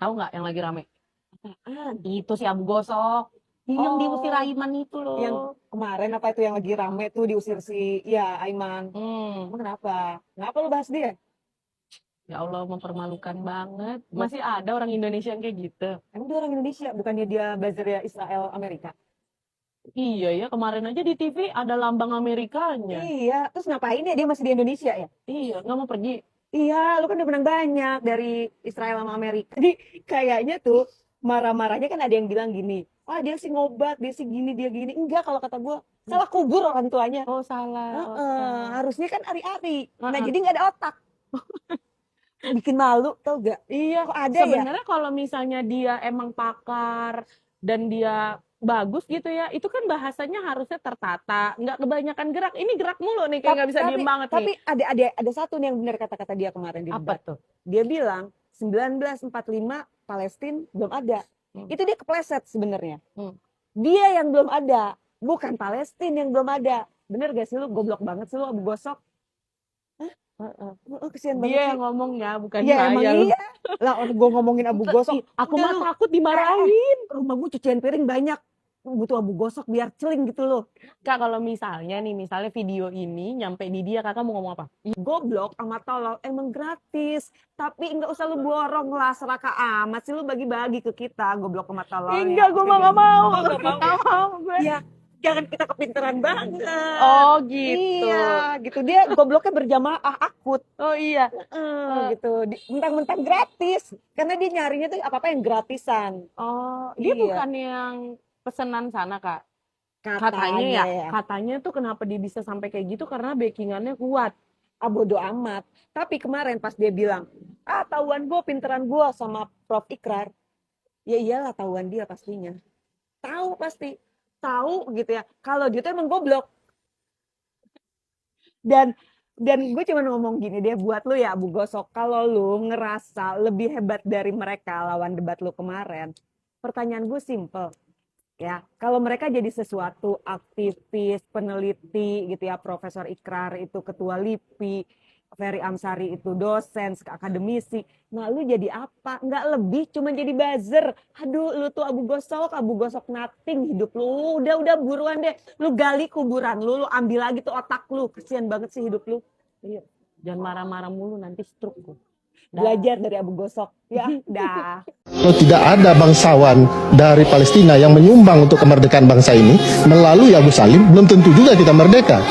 Tahu nggak yang lagi rame? Apaan? Itu si Abu Gosok. Yang diusir Oh, Aiman itu yang loh. kemarin apa itu yang lagi rame tuh diusir si ya Aiman. Hmm. Emang kenapa? Kenapa lu bahas dia? Ya Allah, mempermalukan banget. Mas, Masih ada orang Indonesia yang kayak gitu. emang dia orang Indonesia, bukannya dia buzzer ya Israel Amerika? Iya ya, kemarin aja di TV ada lambang Amerikanya. Iya, terus ngapain ya dia masih di Indonesia ya? Iya, nggak mau pergi. Iya, lu kan udah menang banyak dari Israel sama Amerika. Jadi kayaknya tuh marah-marahnya kan ada yang bilang gini, ah dia sih ngobat, dia sih gini, dia gini. Enggak, kalau kata gue, salah kubur orang tuanya. Oh, salah Heeh, otak. harusnya kan ari-ari. Nah, Heeh. jadi nggak ada otak. Bikin malu, tau gak? Iya, Kok ada ya? sebenarnya kalau misalnya dia emang pakar dan dia bagus gitu ya, itu kan bahasanya harusnya tertata, nggak kebanyakan gerak. Ini gerak mulu nih, kayak nggak bisa diem banget nih. Tapi ada satu nih yang benar kata-kata dia kemarin di Apa debat. tuh? Dia bilang 1945 Palestina belum ada. Itu dia kepleset sebenarnya. Hmm. Dia yang belum ada, bukan Palestina yang belum ada. Bener gak sih lu? Goblok banget sih lu Abu Gosok. Heeh. Oh, kesian banget Dia sih. yang ngomongnya, bukan Ya emang saya. Lu. iya. Lah orang gue ngomongin Abu Gosok. Aku Udah mah lu, takut dimarahin. rumah gue cucian piring banyak. Butuh Abu Gosok biar celing gitu loh. Kak, kalau misalnya nih, misalnya video ini nyampe di dia, kakak mau ngomong apa? Goblok sama tolol emang gratis. Tapi nggak usah lu borong lah, seraka amat sih lu bagi-bagi ke kita. Goblok sama tolol. Enggak, gue mah nggak mau. Oh, nggak mau. Nggak mau gue. Ya, jangan kita kepintaran banget. Oh gitu. Iya, gitu dia gobloknya berjamaah akut. Oh iya. Gitu. Mentang-mentang gratis. Karena dia nyarinya tuh apa-apa yang gratisan. Oh, dia Iya. bukan yang pesenan sana, Kak. Katanya ya, katanya tuh kenapa dia bisa sampai kayak gitu karena backingannya kuat. Bodo amat. Tapi kemarin pas dia bilang, tahuan gue, pinteran gue sama Prof. Ikrar. Ya iyalah tahuan dia pastinya. Tahu pasti. Tahu gitu ya. Kalau dia tuh emang goblok. Dan gue cuma ngomong gini deh buat lu ya Abu Gosok. Kalau lu ngerasa lebih hebat dari mereka lawan debat lu kemarin. Pertanyaan gue simple. Ya, kalau mereka jadi sesuatu aktivis, peneliti gitu ya, Profesor Ikrar itu ketua LIPI, Ferry Amsari itu dosen, akademisi. Nah, lu jadi apa? Nggak lebih, cuma jadi buzzer. Aduh, lu tuh Abu Gosok nothing hidup lu. Udah buruan deh. Lu gali kuburan lu ambil lagi tuh otak lu. Kesian banget sih hidup lu. Iya. Jangan marah-marah mulu nanti stroke gua. Belajar dari Abu Gosok. Ya, dah. Kalau tidak ada bangsawan dari Palestina yang menyumbang untuk kemerdekaan bangsa ini melalui Abu Salim, belum tentu juga kita merdeka.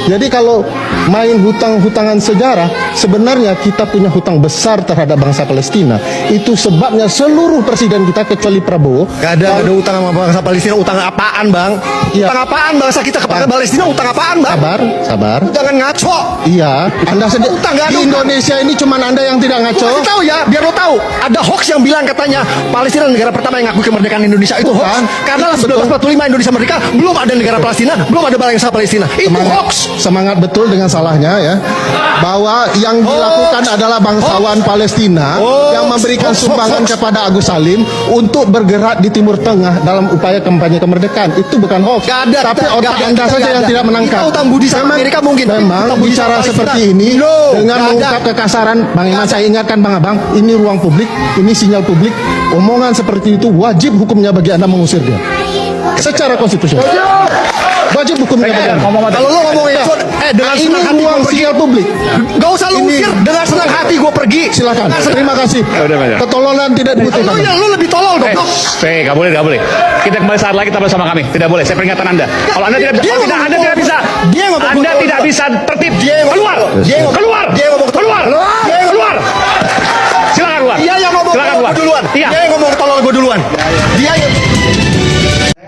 Jadi kalau main hutang-hutangan sejarah, sebenarnya kita punya hutang besar terhadap bangsa Palestina. Itu sebabnya seluruh presiden kita kecuali Prabowo. Gak ada utang sama bangsa Palestina. Utang apaan, Bang? Ya. Utang apaan bangsa kita kepada Palestina? Utang apaan, Bang? Sabar. Jangan ngaco. Iya, Anda sedih. Utang gak ada Di utang. Indonesia ini cuma Anda yang tidak ngaco. Kasih tahu ya, biar lo tahu. Ada hoax yang bilang katanya Palestina negara pertama yang ngakui kemerdekaan Indonesia. Itu hoax. Karena 1945 Indonesia merdeka, belum ada negara Palestina, belum ada bangsa Palestina. Itu hoax. Semangat betul dengan salahnya ya. Bahwa yang dilakukan adalah bangsawan Palestina yang memberikan sumbangan kepada Agus Salim untuk bergerak di Timur Tengah dalam upaya kampanye kemerdekaan. Itu bukan hoax. Gak ada, Tapi gak otak ada, Anda gak saja ada. yang tidak menangkap. Kita utang budi sama Amerika mungkin. Memang Utang budi bicara sama seperti Palestina. ini No, dengan gak mengungkap ada. kekasaran, Bang Iman, saya ingatkan Bang Abang, ini ruang publik, ini sinyal publik. Omongan seperti itu wajib hukumnya bagi Anda mengusir dia. Secara konstitusional. Wajib hukumnya bagi Anda. Kalau lo ngomong itu, dengan Ini senang hati ruang gue pergi. sinyal publik. Gak usah lu Ini- usir, dengan senang hati gue pergi. Silakan. Terima kasih. udah, Pak. Ketololan tidak dibutuhkan. Lu lebih tolol dong. Gak boleh, gak boleh. Kita kembali saat lagi kita bersama kami. Tidak boleh. Saya peringatkan Anda. Kalau Anda tidak bisa, Dia kalau tidak, ngomong- Anda tidak bisa. dia ngomong- Anda tidak bisa tertib. Dia ngomong- Keluar. dia ngomong- Keluar. dia ngomong- Keluar. Dia ngomong- Keluar. Silakan keluar. Dia yang ngomong Silakan tolol keluar. gue duluan. Iya. Dia yang ngomong tolol gue duluan. Dia yang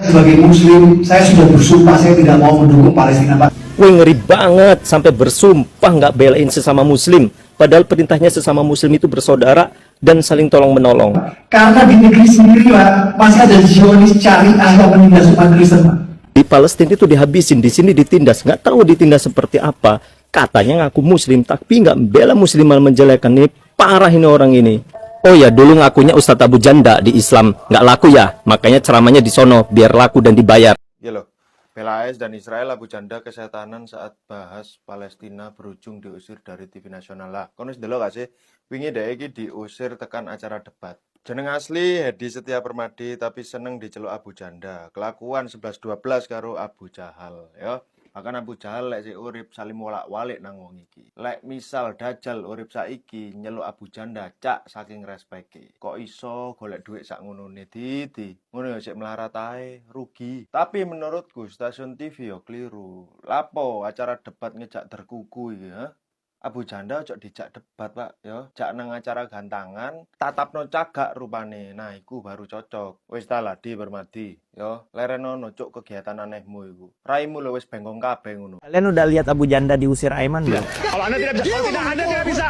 Sebagai muslim, saya sudah bersumpah saya tidak mau mendukung Palestina. Wih, ngeri banget sampai bersumpah nggak belain sesama muslim. Padahal perintahnya sesama muslim itu bersaudara dan saling tolong menolong. Karena di negeri sendiri Pak, masih ada Zionis syariah yang menindas umat Kristen Pak. Di Palestina itu dihabisin, di sini ditindas. Nggak tahu ditindas seperti apa. Katanya ngaku muslim, tapi nggak bela muslim, malah menjelekan. Ini parah ini orang ini. Oh ya, dulu ngakunya Ustadz Abu Janda di Islam. Nggak laku ya, makanya ceramahnya di sono, biar laku dan dibayar. Ya loh, bela AS dan Israel Abu Janda kesehatanan saat bahas Palestina berujung diusir dari TV nasional lah. Kono delok gak sih? Wingi dhek iki diusir tekan acara debat. Jeneng asli Hedi Setia Permadi tapi seneng diceluk Abu Janda. Kelakuan 11-12 karo Abu Jahal ya. Bahkan Abu Jahal lek sik urip salim wolak-walik nang wong iki. Lek misal Dajjal urip saiki nyeluk Abu Janda cak saking respeke. Kok iso golek dhuwit sak ngonone Didi. Ngono ya sik melarat ae, rugi. Tapi menurutku stasiun TV yo keliru. Lapo acara debat ngejak terkuku iki ya. Abu Janda ojo dijak debat, Pak, ya. Jak nang acara gantangan, tatapno cagak rupane. Nah, iku baru cocok. Wis ta Ladi Permadi, ya. Lerenono cuk kegiatan anehmu iku. Raimu lho wis bengkong kabeh ngono. Kalian udah lihat Abu Janda diusir Aiman belum? Kalau Anda tidak bisa, Anda tidak bisa.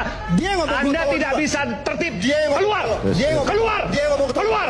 Anda tidak bisa tertib. Keluar. Keluar. Keluar.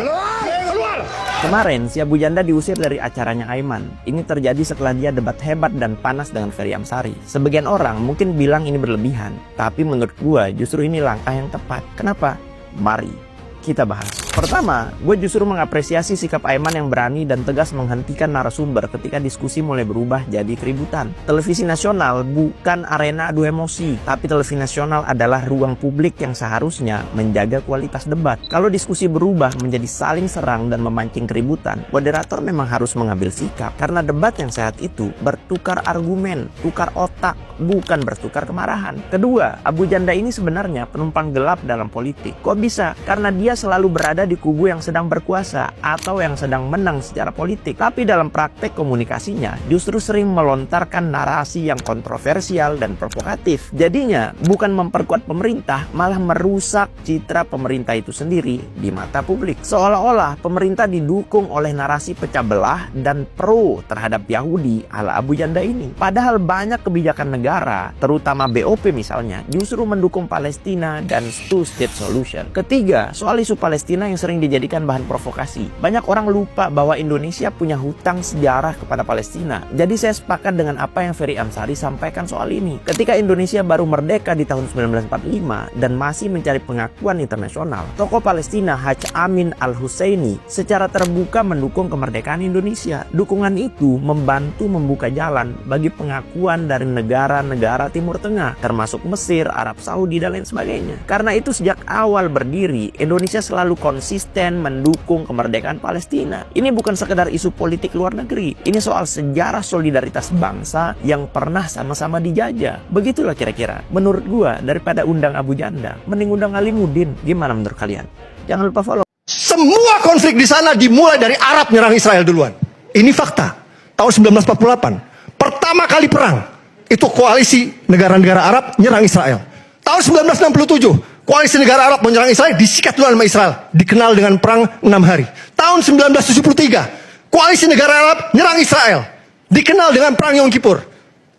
Kemarin si Abu Janda diusir dari acaranya Aiman. Ini terjadi setelah dia debat hebat dan panas dengan Ferry Amsari. Sebagian orang mungkin bilang ini berlebihan, tapi menurut gua justru ini langkah yang tepat. Kenapa? Mari kita bahas. Pertama, gue justru mengapresiasi sikap Aiman yang berani dan tegas menghentikan narasumber ketika diskusi mulai berubah jadi keributan. Televisi nasional bukan arena adu emosi, tapi televisi nasional adalah ruang publik yang seharusnya menjaga kualitas debat. Kalau diskusi berubah menjadi saling serang dan memancing keributan, moderator memang harus mengambil sikap. Karena debat yang sehat itu bertukar argumen, tukar otak, bukan bertukar kemarahan. Kedua, Abu Janda ini sebenarnya penumpang gelap dalam politik. Kok bisa? Karena dia selalu berada di kubu yang sedang berkuasa atau yang sedang menang secara politik. Tapi dalam praktek komunikasinya justru sering melontarkan narasi yang kontroversial dan provokatif. Jadinya bukan memperkuat pemerintah, malah merusak citra pemerintah itu sendiri di mata publik. Seolah-olah pemerintah didukung oleh narasi pecah belah dan pro terhadap Yahudi ala Abu Janda ini. Padahal banyak kebijakan negara, terutama BOP misalnya, justru mendukung Palestina dan two-state solution. Ketiga, soal isu Palestina yang sering dijadikan bahan provokasi. Banyak orang lupa bahwa Indonesia punya hutang sejarah kepada Palestina. Jadi saya sepakat dengan apa yang Ferry Amsari sampaikan soal ini. Ketika Indonesia baru merdeka di tahun 1945 dan masih mencari pengakuan internasional, tokoh Palestina Haj Amin Al-Husseini secara terbuka mendukung kemerdekaan Indonesia. Dukungan itu membantu membuka jalan bagi pengakuan dari negara-negara Timur Tengah, termasuk Mesir, Arab Saudi, dan lain sebagainya. Karena itu sejak awal berdiri, Indonesia selalu konsisten mendukung kemerdekaan Palestina. Ini bukan sekedar isu politik luar negeri. Ini soal sejarah solidaritas bangsa yang pernah sama-sama dijajah. Begitulah kira-kira. Menurut gua, daripada undang Abu Janda, mending undang Alimuddin. Gimana menurut kalian? Jangan lupa follow. Semua konflik di sana dimulai dari Arab nyerang Israel duluan. Ini fakta. Tahun 1948, pertama kali perang, itu koalisi negara-negara Arab nyerang Israel. Tahun 1967, koalisi negara Arab menyerang Israel, disikat duluan sama Israel. Dikenal dengan perang 6 hari. Tahun 1973, koalisi negara Arab nyerang Israel. Dikenal dengan perang Yom Kippur.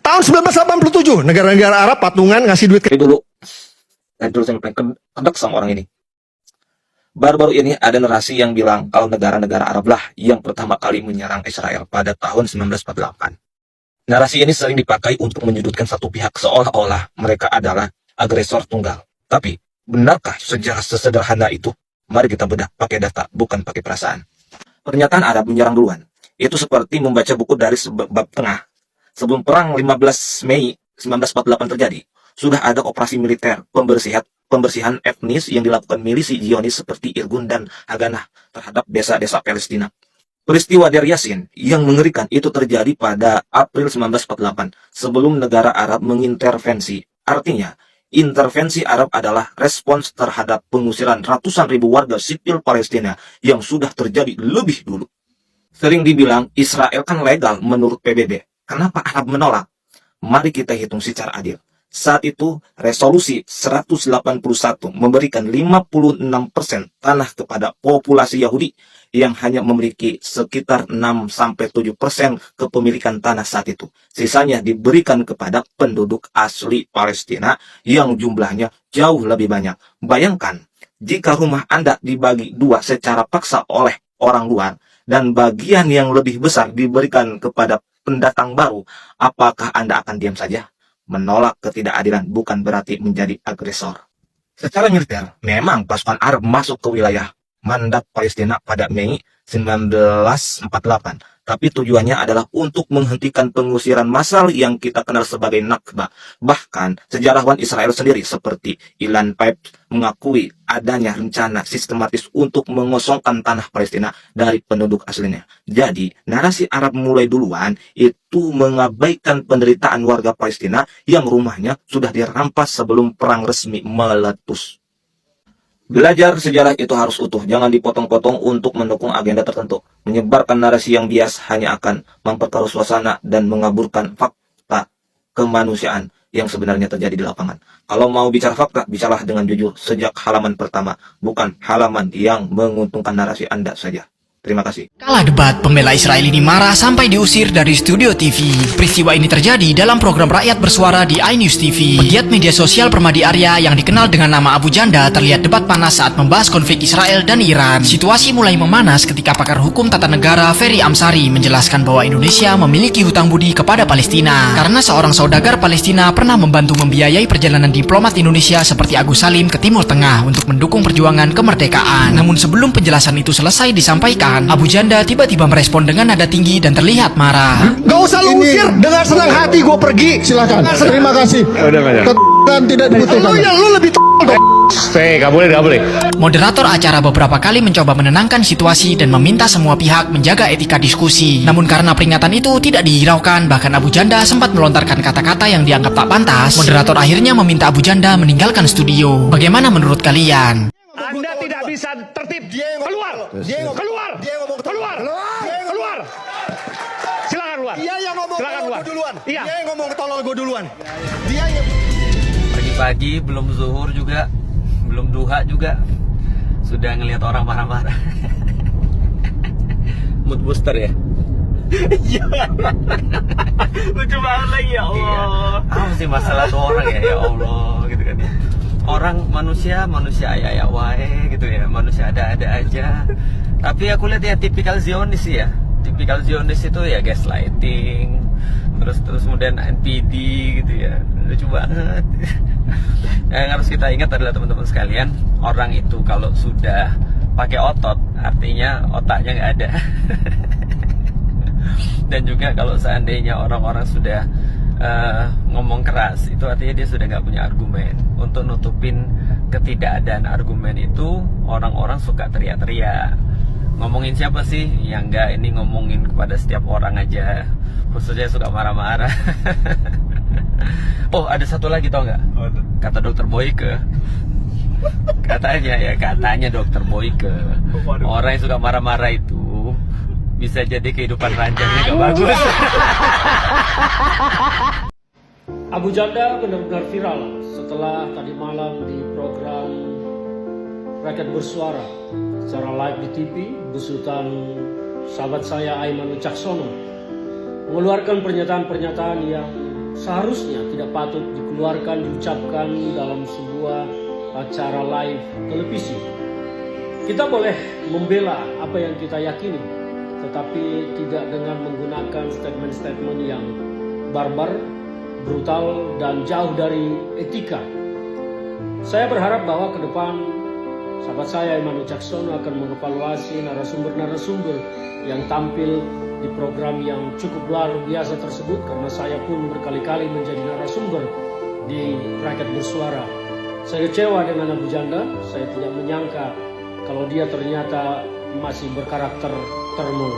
Tahun 1987, negara-negara Arab patungan ngasih duit ke... Dulu saya paling kedek sama orang ini. Baru-baru ini ada narasi yang bilang kalau negara-negara Arab lah yang pertama kali menyerang Israel pada tahun 1948. Narasi ini sering dipakai untuk menyudutkan satu pihak seolah-olah mereka adalah agresor tunggal. Tapi, benarkah sejarah sesederhana itu? Mari kita bedah pakai data, bukan pakai perasaan. Pernyataan Arab menyerang duluan. Itu seperti membaca buku dari bab tengah. Sebelum perang 15 Mei 1948 terjadi, sudah ada operasi militer pembersihan etnis yang dilakukan milisi Zionis seperti Irgun dan Haganah terhadap desa-desa Palestina. Peristiwa Deir Yassin yang mengerikan itu terjadi pada April 1948 sebelum negara Arab mengintervensi. Artinya, intervensi Arab adalah respons terhadap pengusiran ratusan ribu warga sipil Palestina yang sudah terjadi lebih dulu. Sering dibilang Israel kan legal menurut PBB. Kenapa Arab menolak? Mari kita hitung secara adil. Saat itu, resolusi 181 memberikan 56% tanah kepada populasi Yahudi yang hanya memiliki sekitar 6-7% kepemilikan tanah saat itu. Sisanya diberikan kepada penduduk asli Palestina yang jumlahnya jauh lebih banyak. Bayangkan, jika rumah Anda dibagi dua secara paksa oleh orang luar dan bagian yang lebih besar diberikan kepada pendatang baru, apakah Anda akan diam saja? Menolak ketidakadilan bukan berarti menjadi agresor. Secara militer, memang pasukan Arab masuk ke wilayah mandat Palestina pada Mei 1948. Tapi tujuannya adalah untuk menghentikan pengusiran massal yang kita kenal sebagai Nakba. Bahkan sejarawan Israel sendiri seperti Ilan Pappe mengakui adanya rencana sistematis untuk mengosongkan tanah Palestina dari penduduk aslinya. Jadi narasi Arab mulai duluan itu mengabaikan penderitaan warga Palestina yang rumahnya sudah dirampas sebelum perang resmi meletus. Belajar sejarah itu harus utuh, jangan dipotong-potong untuk mendukung agenda tertentu. Menyebarkan narasi yang bias hanya akan memperkeruh suasana dan mengaburkan fakta kemanusiaan yang sebenarnya terjadi di lapangan. Kalau mau bicara fakta, bicaralah dengan jujur sejak halaman pertama, bukan halaman yang menguntungkan narasi Anda saja. Terima kasih. Kala debat, pembela Israel ini marah sampai diusir dari studio TV. Peristiwa ini terjadi dalam program Rakyat Bersuara di iNews TV. Pegiat media sosial Permadi Arya yang dikenal dengan nama Abu Janda terlihat debat panas saat membahas konflik Israel dan Iran. Situasi mulai memanas ketika pakar hukum tata negara Ferry Amsari menjelaskan bahwa Indonesia memiliki hutang budi kepada Palestina karena seorang saudagar Palestina pernah membantu membiayai perjalanan diplomat Indonesia seperti Agus Salim ke Timur Tengah untuk mendukung perjuangan kemerdekaan. Namun sebelum penjelasan itu selesai disampaikan, Abu Janda tiba-tiba merespon dengan nada tinggi dan terlihat marah. Gak usah lu usir, dengan senang hati gue pergi. Silakan. Terima kasih. Kan tidak dibutuhkan. Lu lebih dong. Gak boleh. Moderator acara beberapa kali mencoba menenangkan situasi dan meminta semua pihak menjaga etika diskusi. Namun karena peringatan itu tidak dihiraukan, bahkan Abu Janda sempat melontarkan kata-kata yang dianggap tak pantas, moderator akhirnya meminta Abu Janda meninggalkan studio. Bagaimana menurut kalian? Anda tidak bisa tertib. Keluar. Silakan keluar. Dia yang ngomong tolol gue duluan. Iya. Dia yang ngomong tolol gue duluan. Pagi-pagi belum zuhur juga, belum duha juga, sudah ngelihat orang marah-marah. Mood booster ya? Iya. Lucu banget lagi, ya Allah. Apa sih masalah tuh orang ya Allah gitu kan. Orang manusia ya wae gitu ya, manusia ada-ada aja. Tapi aku lihat ya tipikal Zionis sih ya. Tipikal Zionis itu ya gaslighting, terus kemudian NPD gitu ya. Lucu banget. Yang harus kita ingat adalah teman-teman sekalian, orang itu kalau sudah pakai otot artinya otaknya nggak ada. Dan juga kalau seandainya orang-orang sudah ngomong keras, itu artinya dia sudah nggak punya argumen. Untuk nutupin ketidakadaan argumen itu, orang-orang suka teriak-teriak. Ngomongin siapa sih? Ya enggak, ini ngomongin kepada setiap orang aja, khususnya suka marah-marah. Oh, ada satu lagi, tau nggak? Kata dokter Boyke, katanya dokter Boyke, orang yang suka marah-marah itu bisa jadi kehidupan ranjangnya gak bagus. Abu Janda benar-benar viral setelah tadi malam di program Rakyat Bersuara secara live di TV besutan sahabat saya Aiman Wicaksono mengeluarkan pernyataan-pernyataan yang seharusnya tidak patut dikeluarkan, diucapkan dalam sebuah acara live televisi. Kita boleh membela apa yang kita yakini, tetapi tidak dengan menggunakan statement-statement yang barbar, brutal, dan jauh dari etika. Saya berharap bahwa ke depan sahabat saya Aiman Wicaksono akan mengevaluasi narasumber-narasumber yang tampil di program yang cukup luar biasa tersebut, karena saya pun berkali-kali menjadi narasumber di Rakyat Bersuara. Saya kecewa dengan Abu Janda, saya tidak menyangka kalau dia ternyata masih berkarakter termul.